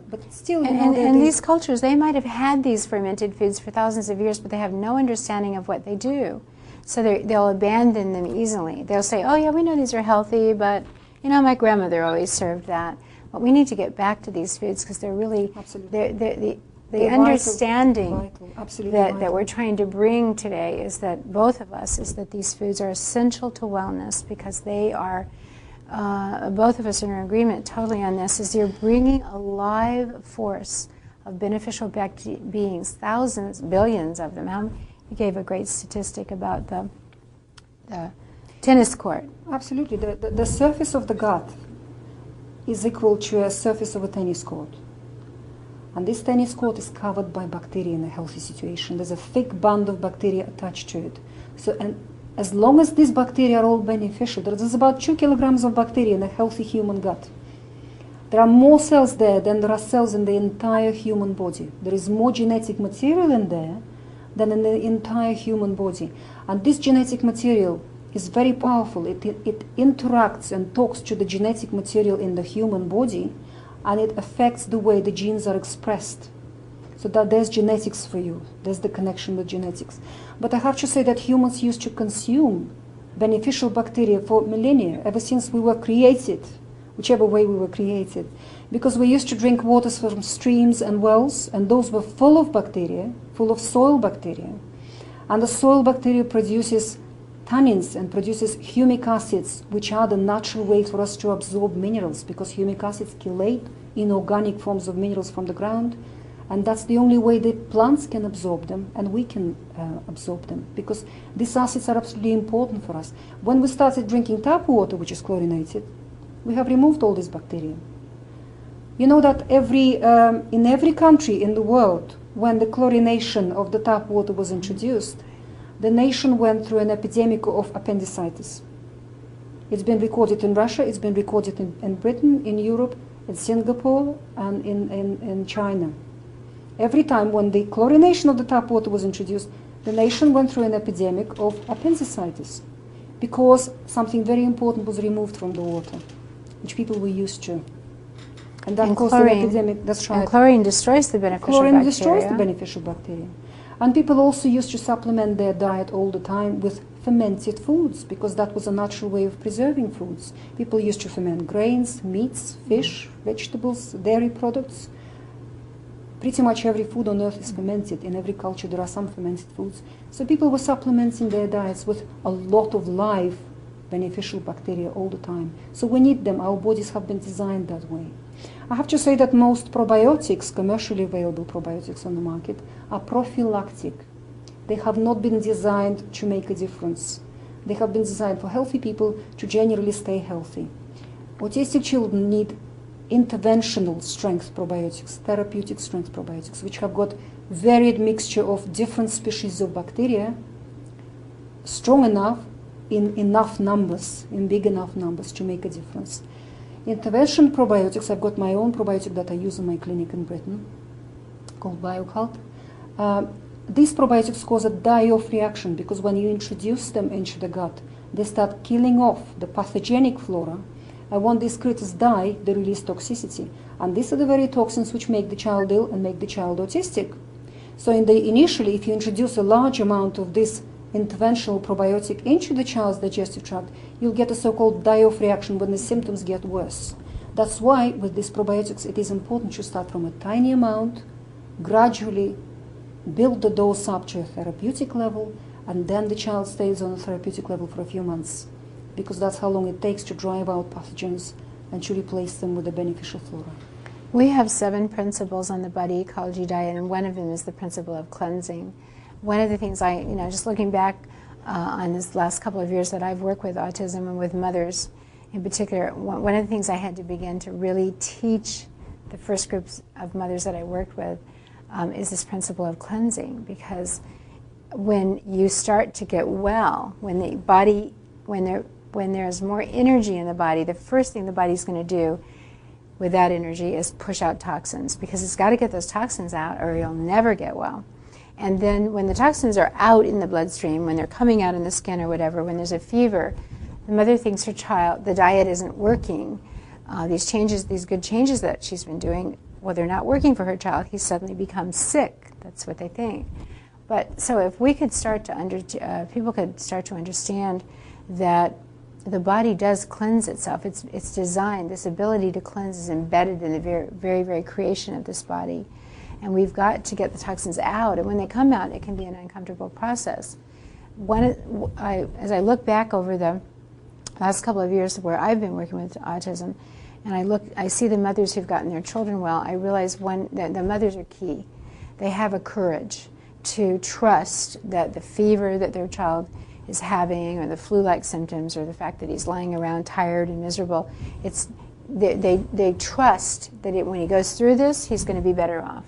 But still, and these cultures, they might have had these fermented foods for thousands of years, but they have no understanding of what they do. So they'll abandon them easily. They'll say, oh yeah, we know these are healthy, but you know, my grandmother always served that. But we need to get back to these foods because they're really, the understanding that we're trying to bring today is that both of us, is that these foods are essential to wellness because they are, both of us are in agreement totally on this, is you're bringing a live force of beneficial beings, thousands, billions of them. You gave a great statistic about the tennis court. Absolutely. The surface of the gut is equal to a surface of a tennis court. And this tennis court is covered by bacteria in a healthy situation. There's a thick band of bacteria attached to it. So, and as long as these bacteria are all beneficial, there's about 2 kilograms of bacteria in a healthy human gut. There are more cells there than there are cells in the entire human body. There is more genetic material in there than in the entire human body. And this genetic material is very powerful. It interacts and talks to the genetic material in the human body, and it affects the way the genes are expressed. So that there's genetics for you. There's the connection with genetics. But I have to say that humans used to consume beneficial bacteria for millennia, ever since we were created, whichever way we were created. Because we used to drink water from streams and wells, and those were full of bacteria, full of soil bacteria. And the soil bacteria produces tannins and produces humic acids, which are the natural way for us to absorb minerals, because humic acids chelate inorganic forms of minerals from the ground, and that's the only way that plants can absorb them, and we can absorb them, because these acids are absolutely important for us. When we started drinking tap water, which is chlorinated, we have removed all these bacteria. You know that in every country in the world, when the chlorination of the tap water was introduced, the nation went through an epidemic of appendicitis. It's been recorded in Russia, it's been recorded in Britain, in Europe, in Singapore, and in China. Every time when the chlorination of the tap water was introduced, the nation went through an epidemic of appendicitis because something very important was removed from the water, which people were used to. And that caused an epidemic. That's right. And chlorine destroys the beneficial bacteria. Chlorine destroys the beneficial bacteria. And people also used to supplement their diet all the time with fermented foods, because that was a natural way of preserving foods. People used to ferment grains, meats, fish, vegetables, dairy products. Pretty much every food on earth is fermented. In every culture there are some fermented foods. So people were supplementing their diets with a lot of live beneficial bacteria all the time. So we need them. Our bodies have been designed that way. I have to say that most probiotics, commercially available probiotics on the market, are prophylactic. They have not been designed to make a difference. They have been designed for healthy people to generally stay healthy. Autistic children need interventional strength probiotics, therapeutic strength probiotics, which have got varied mixture of different species of bacteria, strong enough, in enough numbers, in big enough numbers to make a difference. Intervention probiotics, I've got my own probiotic that I use in my clinic in Britain, called BioCult. These probiotics cause a die-off reaction, because when you introduce them into the gut, they start killing off the pathogenic flora, and when these critters die, they release toxicity. And these are the very toxins which make the child ill and make the child autistic. So initially, if you introduce a large amount of this interventional probiotic into the child's digestive tract, you'll get a so-called die-off reaction when the symptoms get worse. That's why with these probiotics it is important to start from a tiny amount, gradually build the dose up to a therapeutic level, and then the child stays on a therapeutic level for a few months, because that's how long it takes to drive out pathogens and to replace them with a beneficial flora. We have 7 principles on the body ecology diet, and one of them is the principle of cleansing. One of the things just looking back on this last couple of years that I've worked with autism and with mothers in particular, one of the things I had to begin to really teach the first groups of mothers that I worked with is this principle of cleansing, because when you start to get well, when the body, when there's more energy in the body, the first thing the body's going to do with that energy is push out toxins, because it's got to get those toxins out or you'll never get well. And then when the toxins are out in the bloodstream, when they're coming out in the skin or whatever, when there's a fever, the mother thinks her child, the diet isn't working. These good changes that she's been doing well, they're not working for her child, he suddenly becomes sick. That's what they think. But so if we could start to people could start to understand that the body does cleanse itself. It's designed. This ability to cleanse is embedded in the very, very, very creation of this body, and we've got to get the toxins out. And when they come out, it can be an uncomfortable process. As I look back over the last couple of years where I've been working with autism, and I see the mothers who've gotten their children well, I realize that the mothers are key. They have a courage to trust that the fever that their child is having, or the flu-like symptoms, or the fact that he's lying around tired and miserable, they trust that when he goes through this, he's going to be better off.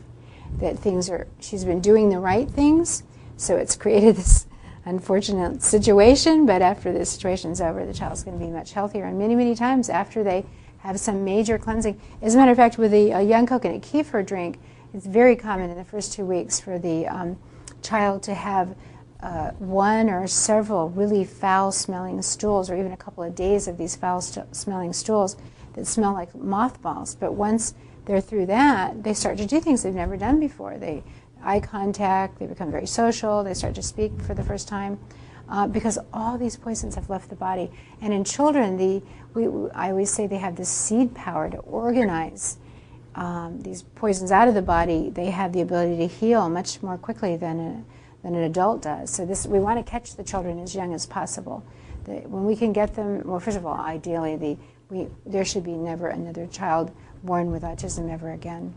That she's been doing the right things, so it's created this unfortunate situation, but after this situation's over, the child's going to be much healthier. And many, many times after they have some major cleansing, as a matter of fact, with a young coconut kefir drink, it's very common in the first 2 weeks for the child to have one or several really foul-smelling stools, or even a couple of days of these foul-smelling stools that smell like mothballs. But once they're through that, they start to do things they've never done before. They eye contact, they become very social, they start to speak for the first time, because all these poisons have left the body. And in children, I always say they have this seed power to organize these poisons out of the body. They have the ability to heal much more quickly than an adult does. So we want to catch the children as young as possible. When we can get them, well, first of all, ideally, there should be never another child born with autism ever again.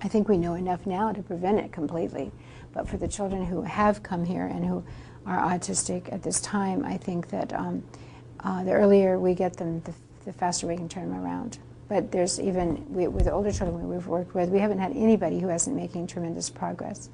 I think we know enough now to prevent it completely. But for the children who have come here and who are autistic at this time, I think that the earlier we get them, the faster we can turn them around. But there's with the older children we've worked with, we haven't had anybody who isn't making tremendous progress.